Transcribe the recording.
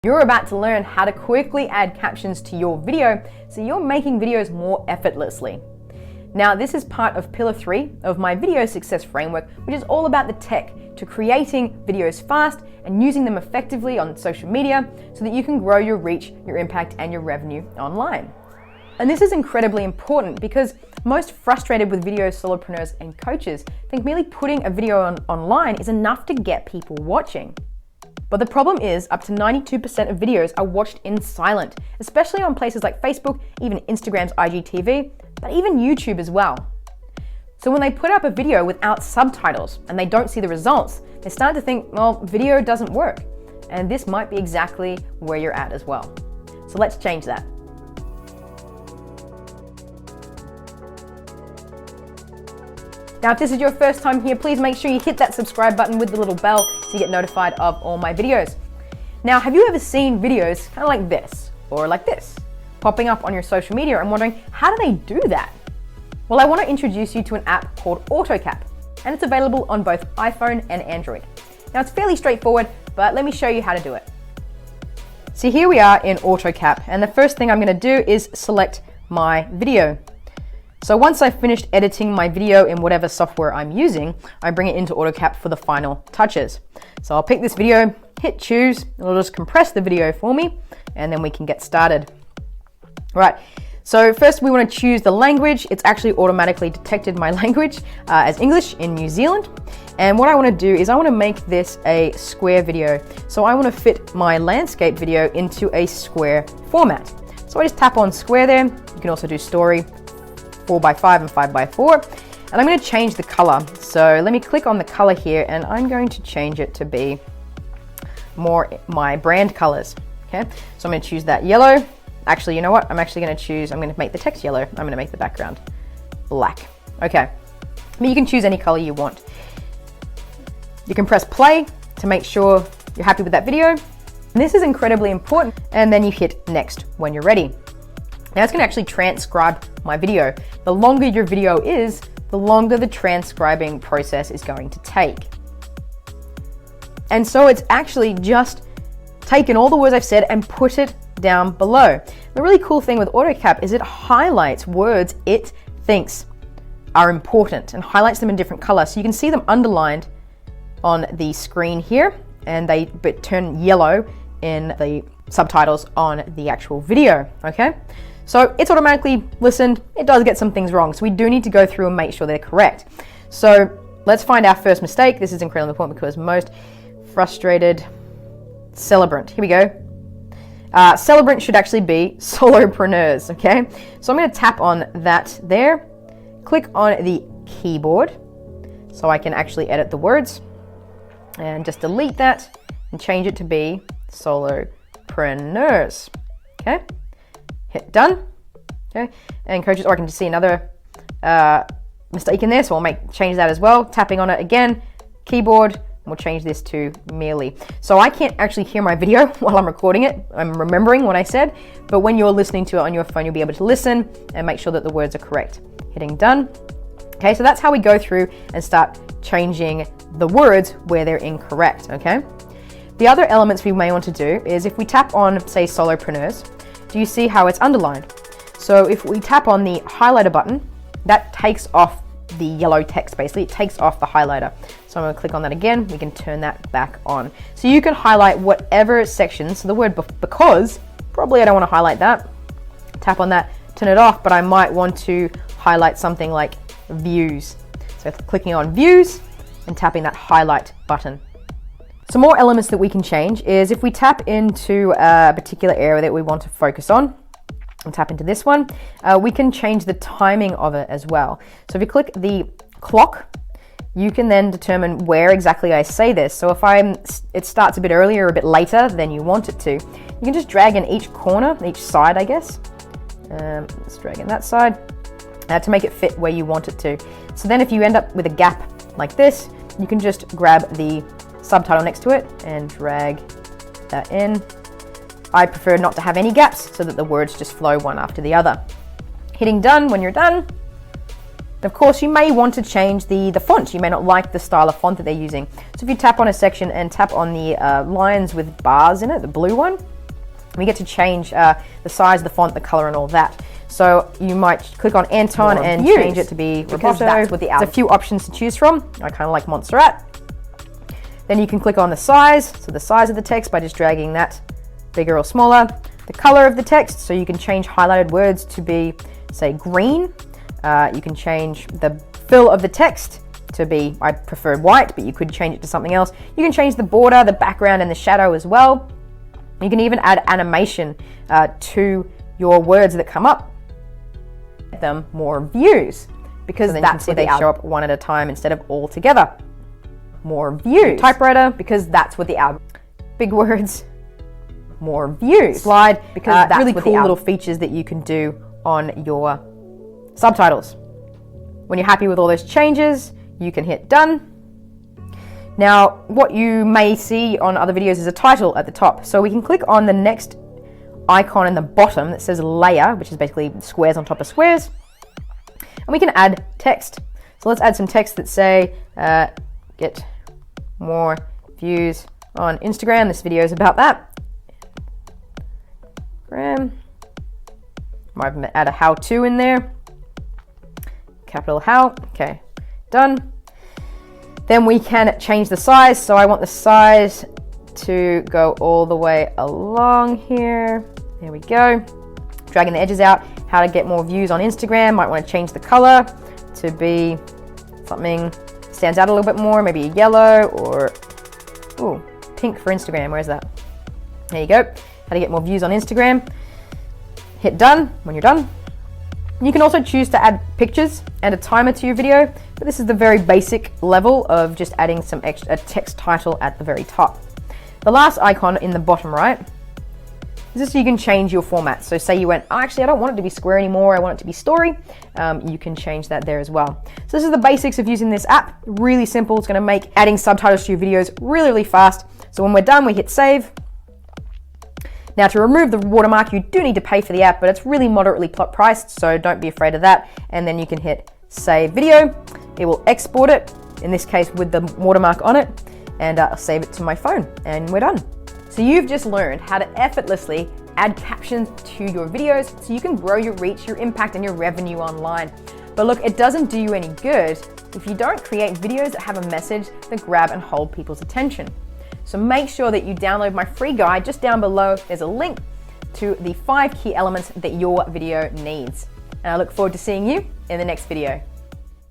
You're about to learn how to quickly add captions to your video so you're making videos more effortlessly. Now, this is part of Pillar 3 of my video success framework, which is all about the tech to creating videos fast and using them effectively on social media so that you can grow your reach, your impact, and your revenue online. And this is incredibly important because most frustrated with video solopreneurs and coaches think merely putting a video online is enough to get people watching. But the problem is up to 92% of videos are watched in silent, especially on places like Facebook, even Instagram's IGTV, but even YouTube as well. So when they put up a video without subtitles and they don't see the results, they start to think, well, video doesn't work. And this might be exactly where you're at as well. So let's change that. Now, if this is your first time here, please make sure you hit that subscribe button with the little bell so you get notified of all my videos. Now, have you ever seen videos kind of like this or like this popping up on your social media and wondering, how do they do that? Well, I want to introduce you to an app called Autocap, and it's available on both iPhone and Android. Now, it's fairly straightforward, but let me show you how to do it. So here we are in Autocap, and the first thing I'm going to do is select my video. So once I've finished editing my video in whatever software I'm using, I bring it into Autocap for the final touches. So I'll pick this video, hit choose, and it'll just compress the video for me, and then we can get started. Right, so first we want to choose the language. It's actually automatically detected my language as English in New Zealand. And what I want to do is I want to make this a square video. So I want to fit my landscape video into a square format. So I just tap on square there. You can also do story, 4x5 and 5x4, and I'm going to change the color. So let me click on the color here, and I'm going to change it to be more my brand colors. Okay, so I'm going to choose that yellow. Actually, you know what? I'm going to make the text yellow. I'm going to make the background black. Okay, but you can choose any color you want. You can press play to make sure you're happy with that video. And this is incredibly important. And then you hit next when you're ready. Now it's going to actually transcribe my video. The longer your video is, the longer the transcribing process is going to take. And so it's actually just taken all the words I've said and put it down below. The really cool thing with Autocap is it highlights words it thinks are important and highlights them in different colors. So you can see them underlined on the screen here, and they turn yellow in the subtitles on the actual video, okay? So it's automatically listened. It does get some things wrong, so we do need to go through and make sure they're correct. So let's find our first mistake. This is incredibly important because most frustrated celebrant. Here we go. Celebrant should actually be solopreneurs, okay? So I'm going to tap on that there. Click on the keyboard so I can actually edit the words, and just delete that and change it to be solopreneurs, okay? Hit done, okay? And coaches, or I can just see another mistake in there, so I'll change that as well. Tapping on it again, keyboard, and we'll change this to merely. So I can't actually hear my video while I'm recording it. I'm remembering what I said, but when you're listening to it on your phone, you'll be able to listen and make sure that the words are correct. Hitting done. Okay, so that's how we go through and start changing the words where they're incorrect, okay? The other elements we may want to do is if we tap on, say, solopreneurs, do you see how it's underlined? So if we tap on the highlighter button, that takes off the yellow text, basically. It takes off the highlighter. So I'm going to click on that again. We can turn that back on. So you can highlight whatever section. So the word because, probably I don't want to highlight that. Tap on that, turn it off, but I might want to highlight something like views. So clicking on views and tapping that highlight button. Some more elements that we can change is if we tap into a particular area that we want to focus on, and tap into this one, we can change the timing of it as well. So if you click the clock, you can then determine where exactly I say this. So if it starts a bit earlier or a bit later than you want it to, you can just drag in each corner, each side, I guess. Let's drag in that side to make it fit where you want it to. So then if you end up with a gap like this, you can just grab the subtitle next to it and drag that in. I prefer not to have any gaps so that the words just flow one after the other. Hitting done when you're done, Of course, you may want to change the font. You may not like the style of font that they're using. So if you tap on a section and tap on the lines with bars in it, the blue one, we get to change the size of the font, the color, and all that. So you might click on Anton and change it to be Roboto. That's what there's a few options to choose from. I kind of like Montserrat. Then you can click on the size, so the size of the text by just dragging that bigger or smaller. The color of the text, so you can change highlighted words to be, say, green. You can change the fill of the text to be, I prefer white, but you could change it to something else. You can change the border, the background, and the shadow as well. You can even add animation to your words that come up. Get them more views, because then that's where they show up one at a time instead of all together. More views. Typewriter, because that's what the algorithm. Big words, more views. Slide, because that's really cool little features that you can do on your subtitles. When you're happy with all those changes, you can hit done. Now, what you may see on other videos is a title at the top. So we can click on the next icon in the bottom that says layer, which is basically squares on top of squares. And we can add text. So let's add some text that say, get more views on Instagram. This video is about that. Might add a how-to in there. Capital how. Okay, done. Then we can change the size. So I want the size to go all the way along here. There we go. Dragging the edges out. How to get more views on Instagram. Might want to change the color to be something stands out a little bit more, maybe a yellow or pink for Instagram. Where's that? There you go. How to get more views on Instagram. Hit done when you're done. You can also choose to add pictures and a timer to your video, but this is the very basic level of just adding some extra, a text title at the very top. The last icon in the bottom right is just so you can change your format. So say you went, oh, actually I don't want it to be square anymore, I want it to be story. You can change that there as well. So this is the basics of using this app. Really simple. It's going to make adding subtitles to your videos really, really fast. So when we're done, we hit save. Now to remove the watermark, you do need to pay for the app, but it's really moderately priced, so don't be afraid of that. And then you can hit save video. It will export it, in this case with the watermark on it, and I'll save it to my phone, and we're done. So you've just learned how to effortlessly add captions to your videos so you can grow your reach, your impact, and your revenue online. But look, it doesn't do you any good if you don't create videos that have a message that grab and hold people's attention. So make sure that you download my free guide. Just down below, there's a link to the 5 key elements that your video needs. And I look forward to seeing you in the next video.